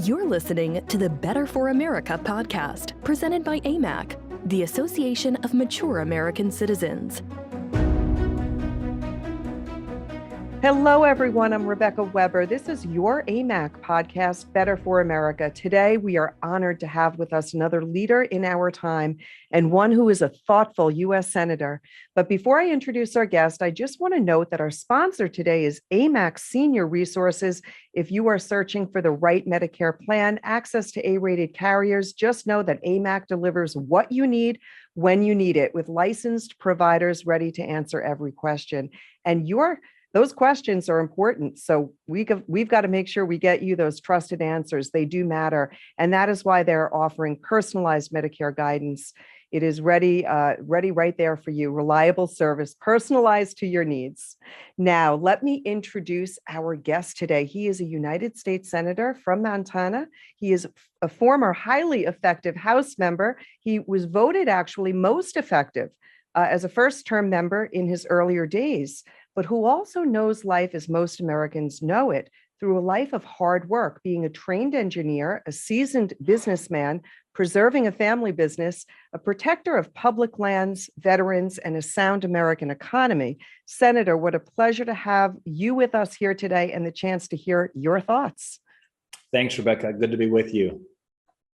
You're listening to the Better for America podcast, presented by Amac, the Association of Mature American Citizens. Hello, everyone. I'm Rebecca Weber. This is your Amac podcast, Better for America. Today, we are honored to have with us another leader in our time and one who is a thoughtful U.S. Senator. But before I introduce our guest, I just want to note that our sponsor today is Amac Senior Resources. If you are searching for the right Medicare plan, access to A-rated carriers, just know that Amac delivers what you need when you need it, with licensed providers ready to answer every question. And those questions are important. So we've got to make sure we get you those trusted answers. They do matter. And that is why they're offering personalized Medicare guidance. It is ready right there for you. Reliable service, personalized to your needs. Now, let me introduce our guest today. He is a United States Senator from Montana. He is a former highly effective House member. He was voted actually most effective as a first-term member in his earlier days, but who also knows life as most Americans know it, through a life of hard work, being a trained engineer, a seasoned businessman, preserving a family business, a protector of public lands, veterans, and a sound American economy. Senator, what a pleasure to have you with us here today and the chance to hear your thoughts. Thanks, Rebecca. Good to be with you.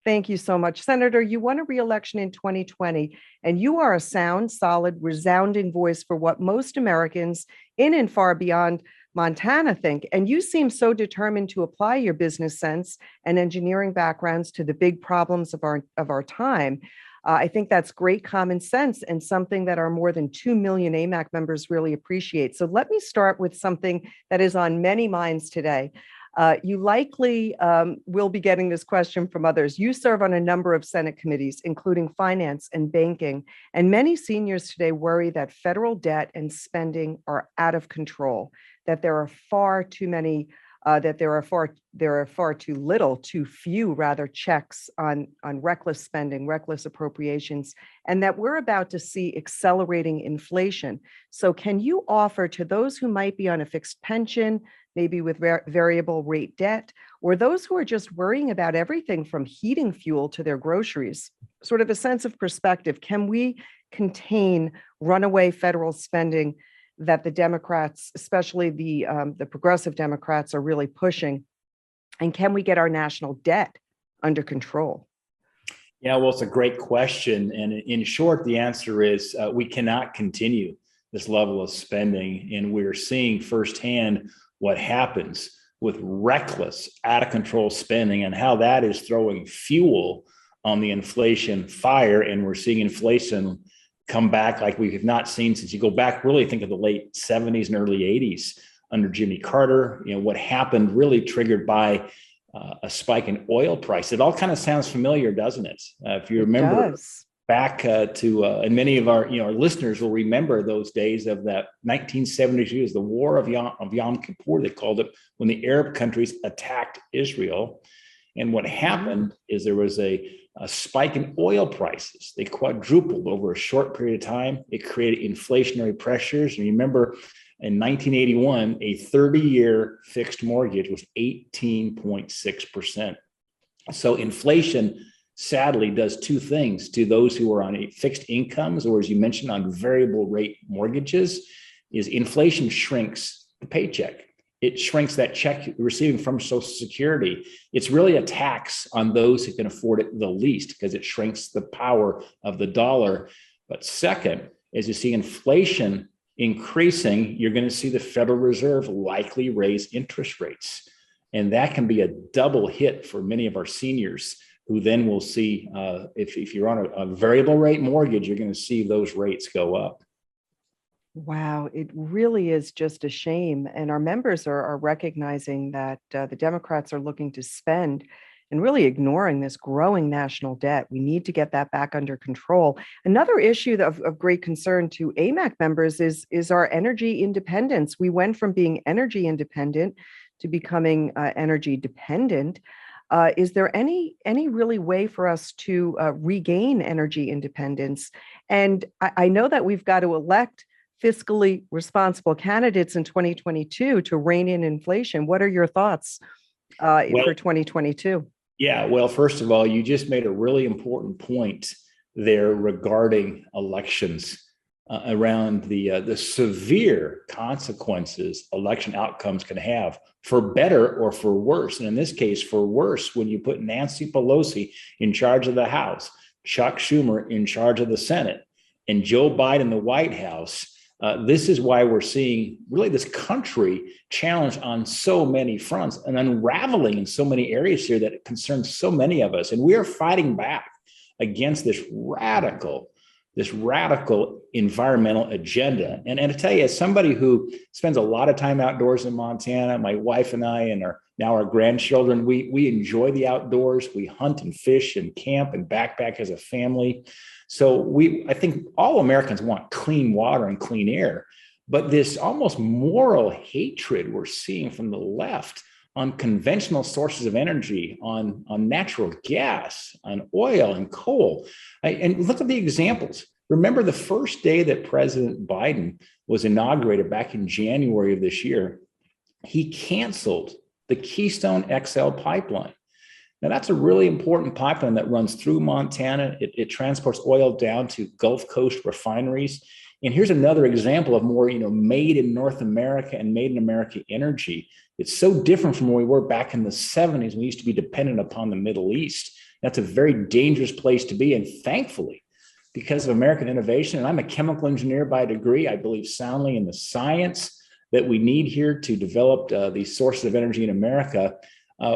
Thank you so much. Senator, you won a re-election in 2020, and you are a sound, solid, resounding voice for what most Americans in and far beyond Montana think. And you seem so determined to apply your business sense and engineering backgrounds to the big problems of our time. I think that's great common sense and something that our more than 2 million AMAC members really appreciate. So let me start with something that is on many minds today. You likely will be getting this question from others. You serve on a number of Senate committees, including finance and banking, and many seniors today worry that federal debt and spending are out of control, that there are far too many, that there are far too few rather checks on reckless spending, reckless appropriations, and that we're about to see accelerating inflation. So can you offer to those who might be on a fixed pension, maybe with variable rate debt, or those who are just worrying about everything from heating fuel to their groceries, sort of a sense of perspective? Can we contain runaway federal spending that the Democrats, especially the progressive Democrats, are really pushing? And can we get our national debt under control? Yeah, well, it's a great question. And in short, the answer is we cannot continue this level of spending. And we're seeing firsthand what happens with reckless, out of control spending and how that is throwing fuel on the inflation fire. And we're seeing inflation come back like we have not seen since you go back, really think of the late 70s and early 80s under Jimmy Carter. You know, what happened really triggered by a spike in oil price. It all kind of sounds familiar, doesn't it? If you remember back and many of our listeners will remember those days of that 1972, the War of Yom Kippur, they called it, when the Arab countries attacked Israel. And what happened is there was a spike in oil prices. They quadrupled over a short period of time. It created inflationary pressures. And remember, in 1981, a 30-year fixed mortgage was 18.6%. So inflation sadly does two things to those who are on fixed incomes, or as you mentioned, on variable rate mortgages, is inflation shrinks the paycheck. It shrinks that check you're receiving from Social Security. It's really a tax on those who can afford it the least because it shrinks the power of the dollar. But second, as you see inflation increasing, you're going to see the Federal Reserve likely raise interest rates. And that can be a double hit for many of our seniors, who then will see, if you're on a variable rate mortgage, you're going to see those rates go up. Wow, it really is just a shame. And our members are recognizing that the Democrats are looking to spend and really ignoring this growing national debt. We need to get that back under control. Another issue of great concern to AMAC members is our energy independence. We went from being energy independent to becoming energy dependent. Is there any really way for us to regain energy independence? And I know that we've got to elect fiscally responsible candidates in 2022 to rein in inflation. What are your thoughts for 2022? Yeah, well, first of all, you just made a really important point there regarding elections, around the severe consequences election outcomes can have for better or for worse. And in this case, for worse, when you put Nancy Pelosi in charge of the House, Chuck Schumer in charge of the Senate, and Joe Biden in the White House. This is why we're seeing really this country challenged on so many fronts and unraveling in so many areas here that concerns so many of us. And we are fighting back against this radical environmental agenda. And to tell you, as somebody who spends a lot of time outdoors in Montana, my wife and I and our grandchildren, we enjoy the outdoors. We hunt and fish and camp and backpack as a family. So I think all Americans want clean water and clean air, but this almost moral hatred we're seeing from the left on conventional sources of energy, on natural gas, on oil and coal. And look at the examples. Remember the first day that President Biden was inaugurated back in January of this year, he canceled the Keystone XL pipeline. Now, that's a really important pipeline that runs through Montana. It transports oil down to Gulf Coast refineries. And here's another example of more, made in North America and made in America energy. It's so different from where we were back in the 70s. We used to be dependent upon the Middle East. That's a very dangerous place to be. And thankfully, because of American innovation, and I'm a chemical engineer by degree, I believe soundly in the science that we need here to develop these sources of energy in America.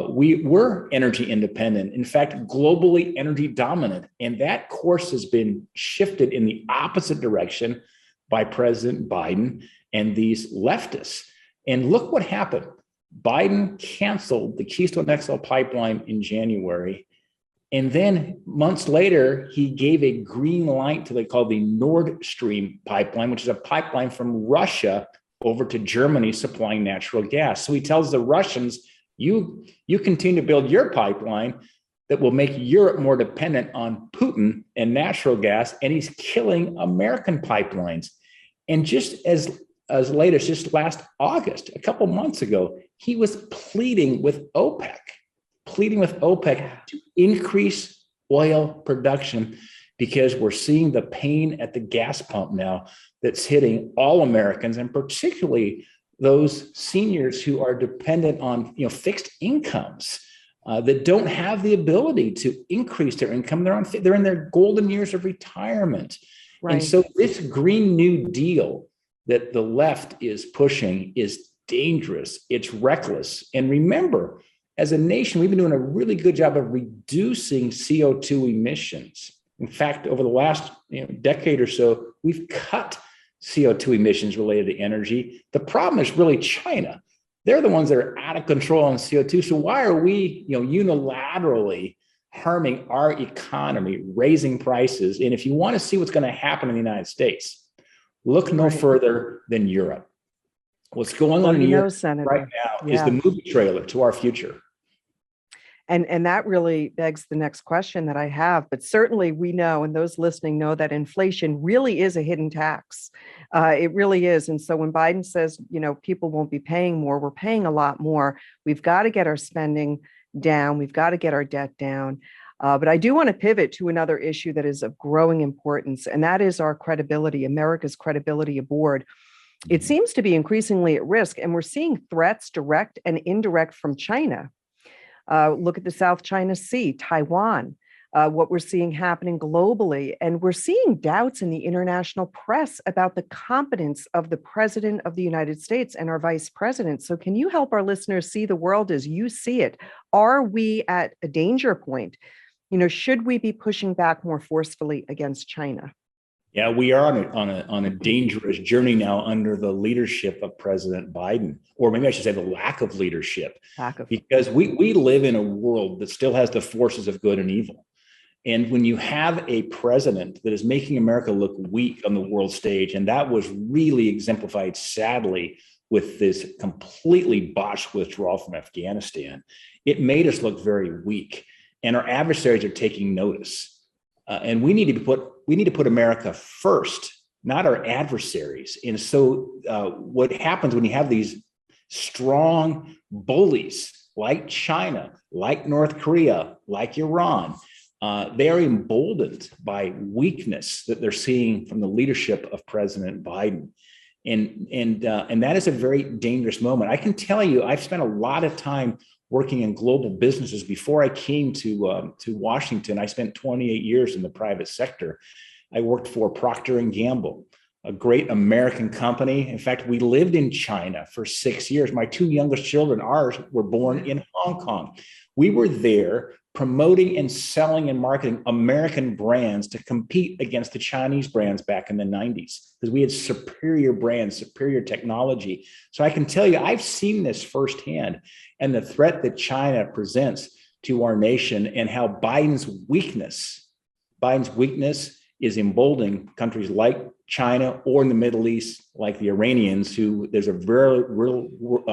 We were energy independent, in fact, globally energy dominant. And that course has been shifted in the opposite direction by President Biden and these leftists. And look what happened. Biden canceled the Keystone XL pipeline in January. And then months later, he gave a green light to what they call the Nord Stream pipeline, which is a pipeline from Russia over to Germany supplying natural gas. So he tells the Russians, you continue to build your pipeline that will make Europe more dependent on Putin and natural gas, and he's killing American pipelines. And just as late as just last August, a couple months ago, he was pleading with OPEC to increase oil production because we're seeing the pain at the gas pump now that's hitting all Americans, and particularly those seniors who are dependent on fixed incomes that don't have the ability to increase their income. They're in their golden years of retirement. Right. And so this Green New Deal that the left is pushing is dangerous. It's reckless. And remember, as a nation, we've been doing a really good job of reducing CO2 emissions. In fact, over the last decade or so, we've cut CO2 emissions related to energy. The problem is really China. They're the ones that are out of control on CO2. So why are we, unilaterally harming our economy, raising prices? And if you want to see what's going to happen in the United States, look no further than Europe. What's going on in Europe right now is the movie trailer to our future. And that really begs the next question that I have. But certainly we know, and those listening know, that inflation really is a hidden tax. It really is. And so when Biden says, people won't be paying more, we're paying a lot more. We've got to get our spending down. We've got to get our debt down. But I do want to pivot to another issue that is of growing importance, and that is our credibility, America's credibility aboard. It seems to be increasingly at risk, and we're seeing threats, direct and indirect, from China. Look at the South China Sea, Taiwan, what we're seeing happening globally. And we're seeing doubts in the international press about the competence of the president of the United States and our vice president. So can you help our listeners see the world as you see it? Are we at a danger point? Should we be pushing back more forcefully against China? Yeah, we are on a dangerous journey now under the leadership of President Biden, or maybe I should say the lack of leadership, because we live in a world that still has the forces of good and evil. And when you have a president that is making America look weak on the world stage, and that was really exemplified, sadly, with this completely botched withdrawal from Afghanistan, it made us look very weak. And our adversaries are taking notice. And we need to put America first, not our adversaries. And so what happens when you have these strong bullies like China, like North Korea, like Iran, they are emboldened by weakness that they're seeing from the leadership of President Biden. And that is a very dangerous moment. I can tell you, I've spent a lot of time working in global businesses. Before I came to Washington, I spent 28 years in the private sector. I worked for Procter and Gamble, a great American company. In fact, we lived in China for 6 years. My two youngest children, ours, were born in Hong Kong. We were there promoting and selling and marketing American brands to compete against the Chinese brands back in the 90s, because we had superior brands, superior technology. So I can tell you, I've seen this firsthand, and the threat that China presents to our nation, and how Biden's weakness is emboldening countries like China, or in the Middle East, like the Iranians, who there's a very real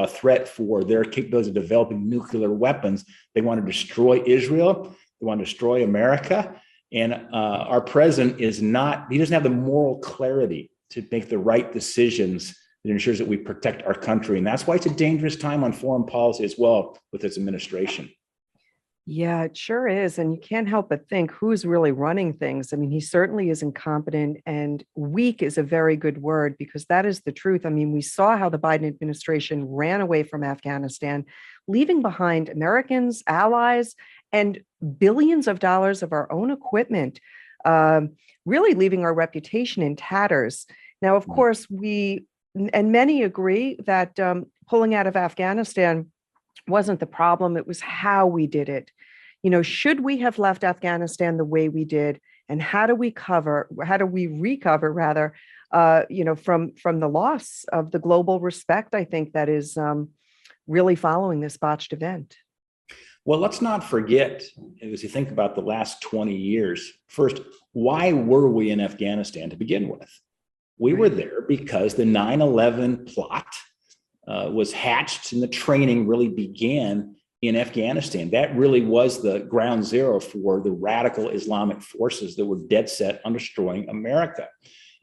threat for their capabilities of developing nuclear weapons. They want to destroy Israel. They want to destroy America. And our president he doesn't have the moral clarity to make the right decisions that ensures that we protect our country. And that's why it's a dangerous time on foreign policy as well with this administration. Yeah, it sure is. And you can't help but think, who's really running things? I mean, he certainly is incompetent, and weak is a very good word, because that is the truth. I mean, we saw how the Biden administration ran away from Afghanistan, leaving behind Americans, allies, and billions of dollars of our own equipment, really leaving our reputation in tatters. Now, of course, many agree that pulling out of Afghanistan wasn't the problem. It was how we did it. Should we have left Afghanistan the way we did? And how do we recover rather, from the loss of the global respect, I think, that is really following this botched event? Well, let's not forget, as you think about the last 20 years, first, why were we in Afghanistan to begin with? We were there because the 9/11 plot was hatched, and the training really began in Afghanistan. That really was the ground zero for the radical Islamic forces that were dead set on destroying America.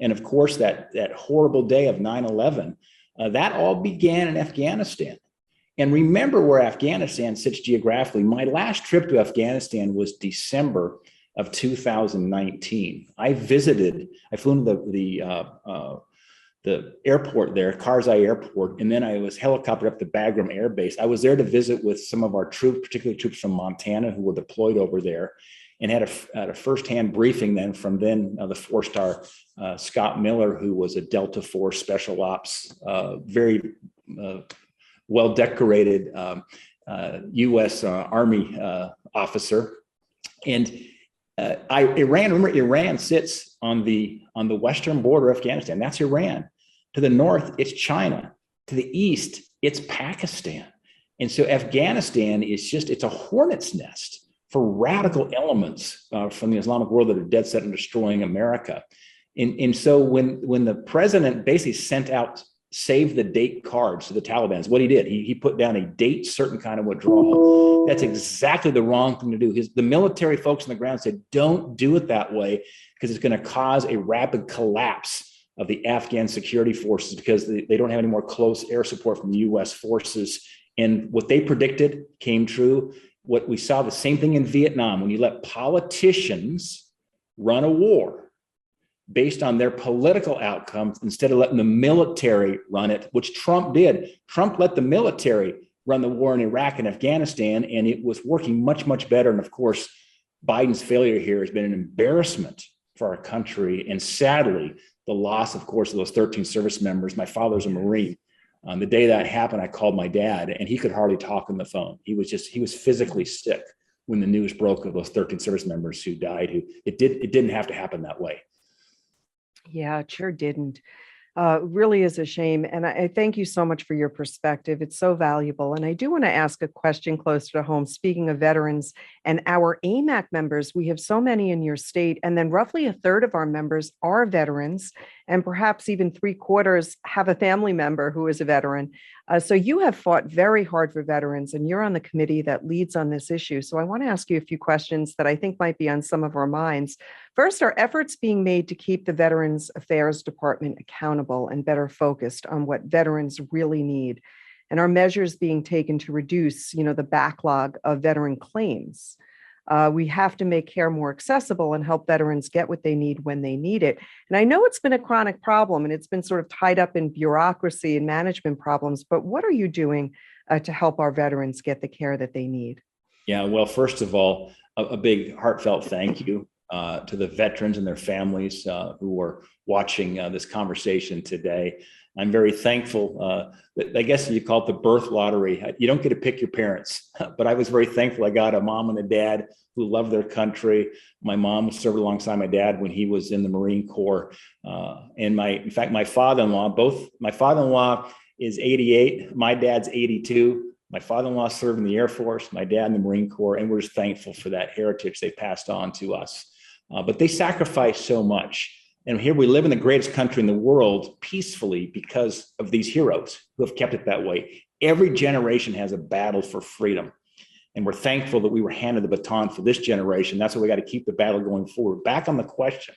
And of course, that horrible day of 9/11, that all began in Afghanistan. And remember where Afghanistan sits geographically. My last trip to Afghanistan was December of 2019. I flew into the airport there, Karzai Airport, and then I was helicoptered up to Bagram Air Base. I was there to visit with some of our troops, particularly troops from Montana who were deployed over there, and had a firsthand briefing then from the four-star Scott Miller, who was a Delta Force Special Ops, very well-decorated U.S. Army officer. And Iran sits on the western border of Afghanistan. That's Iran. To the north, it's China. To the east, it's Pakistan. And so Afghanistan it's a hornet's nest for radical elements from the Islamic world that are dead set on destroying America. And so when the president basically sent out save the date cards to the Taliban, what he did, he put down a date certain kind of withdrawal. That's exactly the wrong thing to do. The military folks on the ground said, don't do it that way, because it's going to cause a rapid collapse of the Afghan security forces, because they don't have any more close air support from the U.S. forces. And what they predicted came true. What we saw, the same thing in Vietnam, when you let politicians run a war based on their political outcomes instead of letting the military run it, which Trump did. Trump let the military run the war in Iraq and Afghanistan, and it was working much, much better. And of course, Biden's failure here has been an embarrassment for our country. And sadly, the loss, of course, of those 13 service members. My father's a Marine. On the day that happened, I called my dad, and he could hardly talk on the phone. He was physically sick when the news broke of those 13 service members who died. It didn't have to happen that way. Yeah, it sure didn't. Really is a shame. And I thank you so much for your perspective. It's so valuable. And I do want to ask a question closer to home. Speaking of veterans and our AMAC members, we have so many in your state, and then roughly a third of our members are veterans, and perhaps even 3/4 have a family member who is a veteran. So you have fought very hard for veterans, and you're on the committee that leads on this issue. So I want to ask you a few questions that I think might be on some of our minds. First, are efforts being made to keep the Veterans Affairs Department accountable and better focused on what veterans really need? and are measures being taken to reduce, the backlog of veteran claims? We have to make care more accessible and help veterans get what they need when they need it. And I know it's been a chronic problem and it's been sort of tied up in bureaucracy and management problems, but what are you doing to help our veterans get the care that they need? Yeah, well, first of all, a big heartfelt thank you to the veterans and their families who are watching this conversation today. I'm very thankful that I guess you call it the birth lottery. You don't get to pick your parents, but I was very thankful I got a mom and a dad who love their country. My mom served alongside my dad when he was in the Marine Corps. And in fact, my father-in-law is 88. My dad's 82. My father-in-law served in the Air Force, my dad in the Marine Corps, and we're just thankful for that heritage they passed on to us. But they sacrificed so much. And here we live in the greatest country in the world peacefully because of these heroes who have kept it that way. Every generation has a battle for freedom. And we're thankful that we were handed the baton for this generation. That's why we got to keep the battle going forward. Back on the question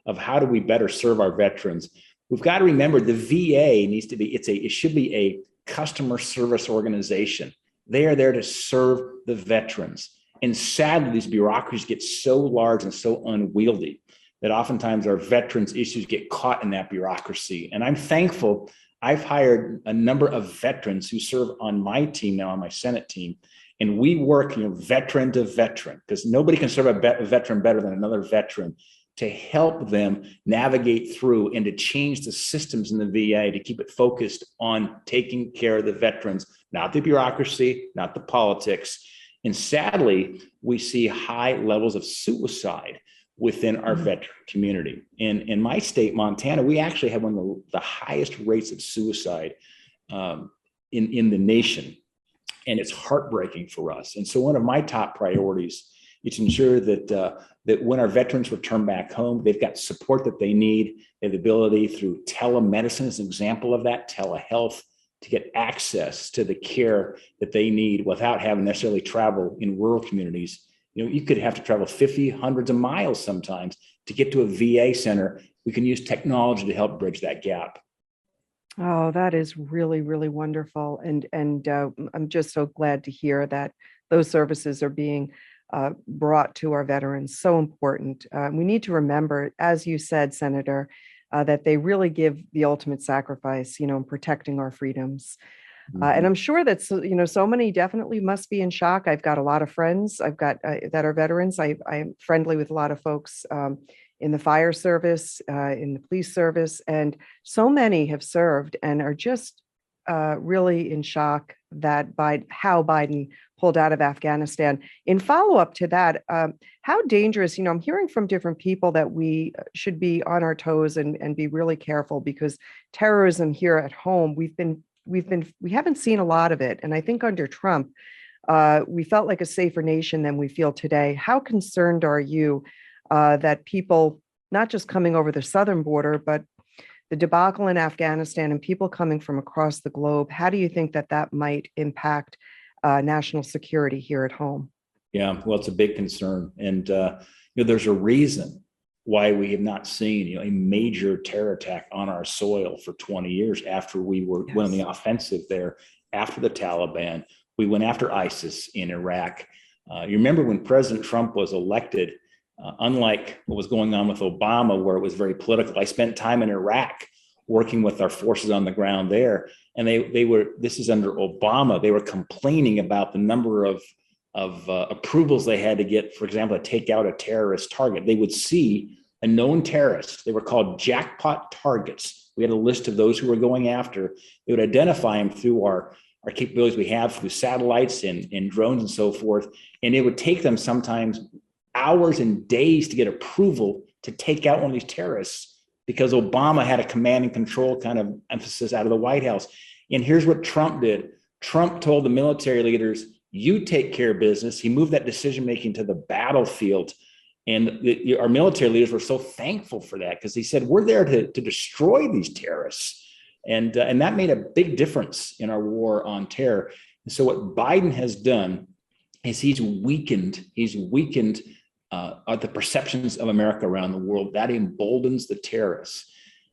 of how do we better serve our veterans, we've got to remember the VA it should be a customer service organization. They are there to serve the veterans. And sadly, these bureaucracies get so large and so unwieldy that oftentimes our veterans' issues get caught in that bureaucracy. And I'm thankful I've hired a number of veterans who serve on my team now, on my Senate team. And we work, veteran to veteran, because nobody can serve a veteran better than another veteran, to help them navigate through and to change the systems in the VA to keep it focused on taking care of the veterans, not the bureaucracy, not the politics. And sadly, we see high levels of suicide within our veteran community. In my state, Montana, we actually have one of the highest rates of suicide in the nation. And it's heartbreaking for us. And so one of my top priorities is to ensure that when our veterans return back home, they've got support that they need, they have the ability through telemedicine as an example of that, telehealth, to get access to the care that they need without having necessarily travel in rural communities. You could have to travel 50, hundreds of miles sometimes to get to a VA center. We can use technology to help bridge that gap. Oh, that is really, really wonderful. And I'm just so glad to hear that those services are being brought to our veterans. So important. We need to remember, as you said, Senator, that they really give the ultimate sacrifice, in protecting our freedoms. And I'm sure that, so many definitely must be in shock. I've got a lot of friends that are veterans. I'm friendly with a lot of folks in the fire service, in the police service, and so many have served and are just really in shock how Biden pulled out of Afghanistan. In follow-up to that, how dangerous, I'm hearing from different people that we should be on our toes and be really careful, because terrorism here at home, we haven't seen a lot of it. And I think under Trump, we felt like a safer nation than we feel today. How concerned are you that people, not just coming over the southern border, but the debacle in Afghanistan and people coming from across the globe, how do you think that might impact national security here at home? Yeah, well, it's a big concern. And there's a reason why we have not seen a major terror attack on our soil for 20 years after we went on the offensive there, after the Taliban. We went after ISIS in Iraq. You remember when President Trump was elected, unlike what was going on with Obama, where it was very political, I spent time in Iraq working with our forces on the ground there. And this is under Obama, they were complaining about the number of approvals they had to get, for example, to take out a terrorist target. They would see a known terrorist. They were called jackpot targets. We had a list of those who were going after. They would identify them through our capabilities we have through satellites and drones and so forth. And it would take them sometimes hours and days to get approval to take out one of these terrorists, because Obama had a command and control kind of emphasis out of the White House. And here's what Trump did. Trump told the military leaders, you take care of business. He moved that decision-making to the battlefield. And our military leaders were so thankful for that, because he said, we're there to destroy these terrorists. And that made a big difference in our war on terror. And so what Biden has done is he's weakened the perceptions of America around the world. That emboldens the terrorists.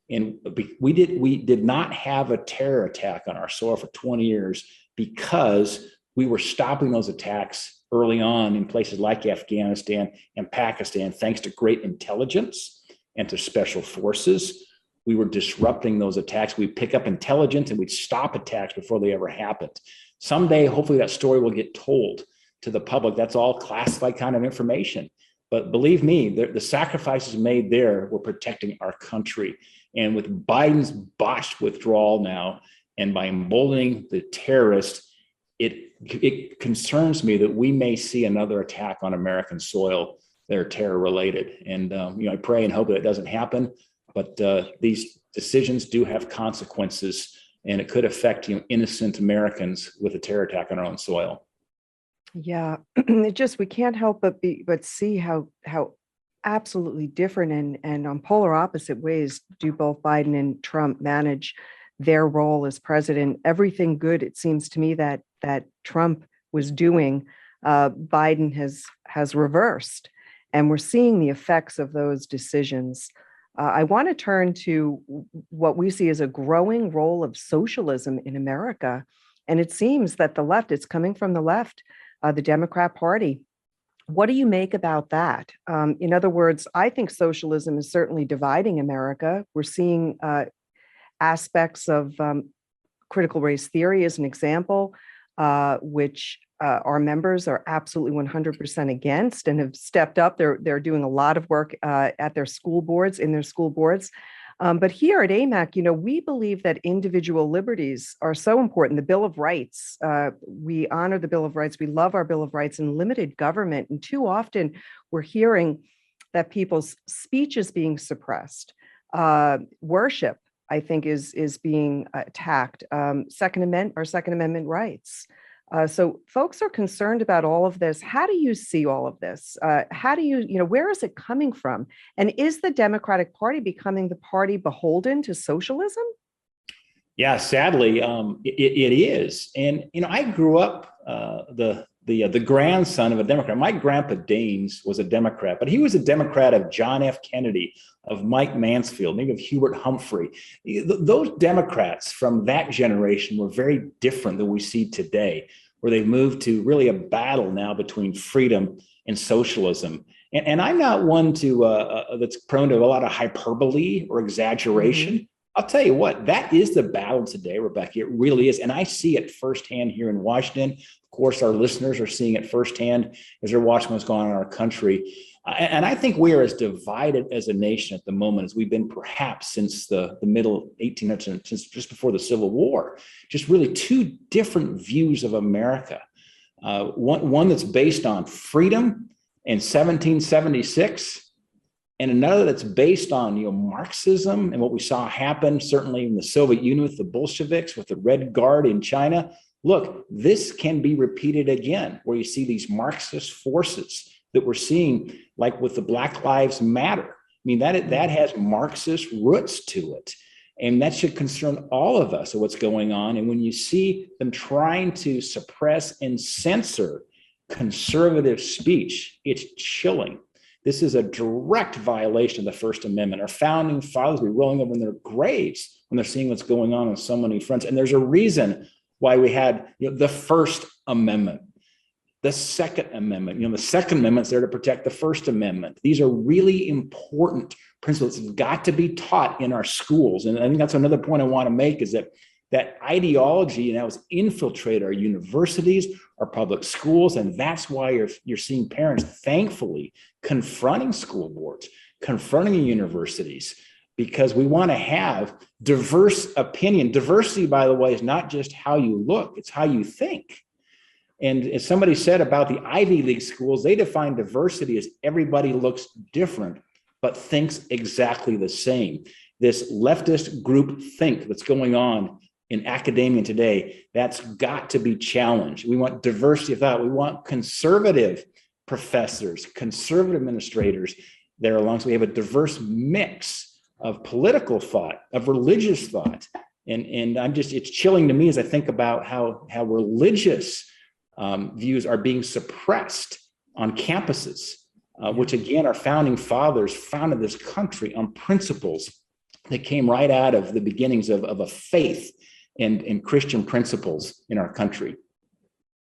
And we did not have a terror attack on our soil for 20 years because we were stopping those attacks early on in places like Afghanistan and Pakistan, thanks to great intelligence and to special forces. We were disrupting those attacks. We'd pick up intelligence and we'd stop attacks before they ever happened. Someday, hopefully that story will get told to the public. That's all classified kind of information. But believe me, the sacrifices made there were protecting our country. And with Biden's botched withdrawal now, and by emboldening the terrorists, it concerns me that we may see another attack on American soil that are terror related. And I pray and hope that it doesn't happen. But these decisions do have consequences, and it could affect innocent Americans with a terror attack on our own soil. Yeah, we can't help but see how absolutely different and on polar opposite ways do both Biden and Trump manage their role as president. Everything good, it seems to me, that Trump was doing, Biden has reversed, and we're seeing the effects of those decisions. I want to turn to what we see as a growing role of socialism in America, and it seems that the left, it's coming from the left, the Democrat Party. What do you make about that? In other words, I think socialism is certainly dividing America. We're seeing aspects of critical race theory as an example, which our members are absolutely 100% against and have stepped up. They're doing a lot of work at their school boards, But here at AMAC, we believe that individual liberties are so important. The Bill of Rights, we honor the Bill of Rights. We love our Bill of Rights and limited government. And too often we're hearing that people's speech is being suppressed. Worship, I think, is being attacked. Second Amendment rights. So folks are concerned about all of this. How do you see all of this? How do you, where is it coming from? And is the Democratic Party becoming the party beholden to socialism? Yeah, sadly, it is. And, I grew up the grandson of a Democrat. My grandpa Daines was a Democrat, but he was a Democrat of John F. Kennedy, of Mike Mansfield, maybe of Hubert Humphrey. Those Democrats from that generation were very different than we see today, where they've moved to really a battle now between freedom and socialism. And I'm not one to that's prone to a lot of hyperbole or exaggeration. Mm-hmm. I'll tell you what, that is the battle today, Rebecca. It really is. And I see it firsthand here in Washington. Of course, our listeners are seeing it firsthand as they're watching what's going on in our country. And I think we are as divided as a nation at the moment as we've been perhaps since the middle 1800s, since just before the Civil War. Just really two different views of America. One that's based on freedom in 1776, and another that's based on Marxism and what we saw happen certainly in the Soviet Union with the Bolsheviks, with the Red Guard in China. Look, this can be repeated again, where you see these Marxist forces that we're seeing, like with the Black Lives Matter. I mean, that has Marxist roots to it. And that should concern all of us of what's going on. And when you see them trying to suppress and censor conservative speech, it's chilling. This is a direct violation of the First Amendment. Our founding fathers will be rolling over in their graves when they're seeing what's going on so many fronts. And there's a reason why we had the First Amendment, the Second Amendment. The Second Amendment's there to protect the First Amendment. These are really important principles that have got to be taught in our schools. And I think that's another point I want to make, is that ideology now has infiltrated our universities, our public schools, and that's why you're seeing parents, thankfully, confronting school boards, confronting universities, because we want to have diverse opinion. Diversity, by the way, is not just how you look, it's how you think. And as somebody said about the Ivy League schools, they define diversity as everybody looks different, but thinks exactly the same. This leftist group think that's going on in academia today, that's got to be challenged. We want diversity of thought. We want conservative professors, conservative administrators there along. So we have a diverse mix of political thought, of religious thought. And it's chilling to me as I think about how religious views are being suppressed on campuses, which again, our founding fathers founded this country on principles that came right out of the beginnings of a faith and Christian principles in our country.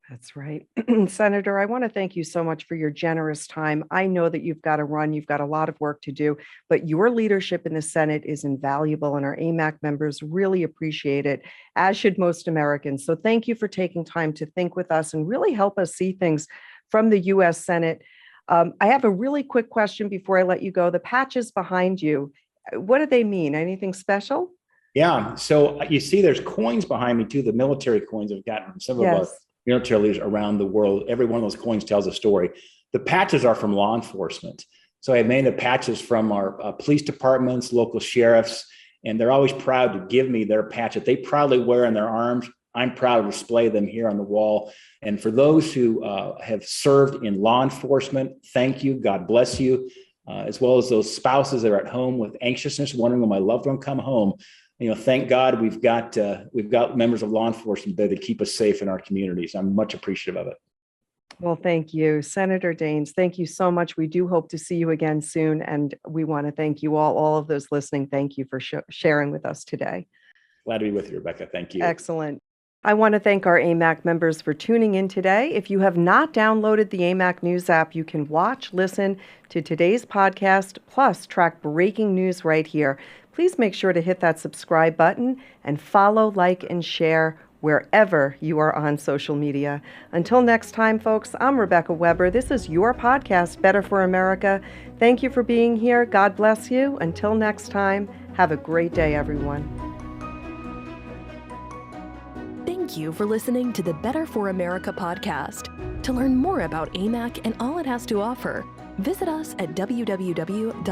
That's right. Senator, I want to thank you so much for your generous time. I know that you've got to run, you've got a lot of work to do, but your leadership in the Senate is invaluable, and our AMAC members really appreciate it, as should most Americans. So thank you for taking time to think with us and really help us see things from the U.S. Senate. I have a really quick question before I let you go. The patches behind you, what do they mean? Anything special? Yeah. So you see there's coins behind me too, the military coins I've gotten from some of our military leaders around the world. Every one of those coins tells a story. The patches are from law enforcement. So I made the patches from our police departments, local sheriffs, and they're always proud to give me their patch that they proudly wear on their arms. I'm proud to display them here on the wall. And for those who have served in law enforcement, thank you. God bless you. As well as those spouses that are at home with anxiousness, wondering when my loved one come home. Thank God we've got members of law enforcement there to keep us safe in our communities. I'm much appreciative of it. Well, thank you, Senator Daines. Thank you so much. We do hope to see you again soon, and we want to thank you all of those listening. Thank you for sharing with us today. Glad to be with you, Rebecca. Thank you. Excellent. I want to thank our AMAC members for tuning in today. If you have not downloaded the AMAC News app, you can watch, listen to today's podcast, plus track breaking news right here. Please make sure to hit that subscribe button and follow, like, and share wherever you are on social media. Until next time, folks, I'm Rebecca Weber. This is your podcast, Better for America. Thank you for being here. God bless you. Until next time, have a great day, everyone. Thank you for listening to the Better for America podcast. To learn more about AMAC and all it has to offer, visit us at www.amac.us.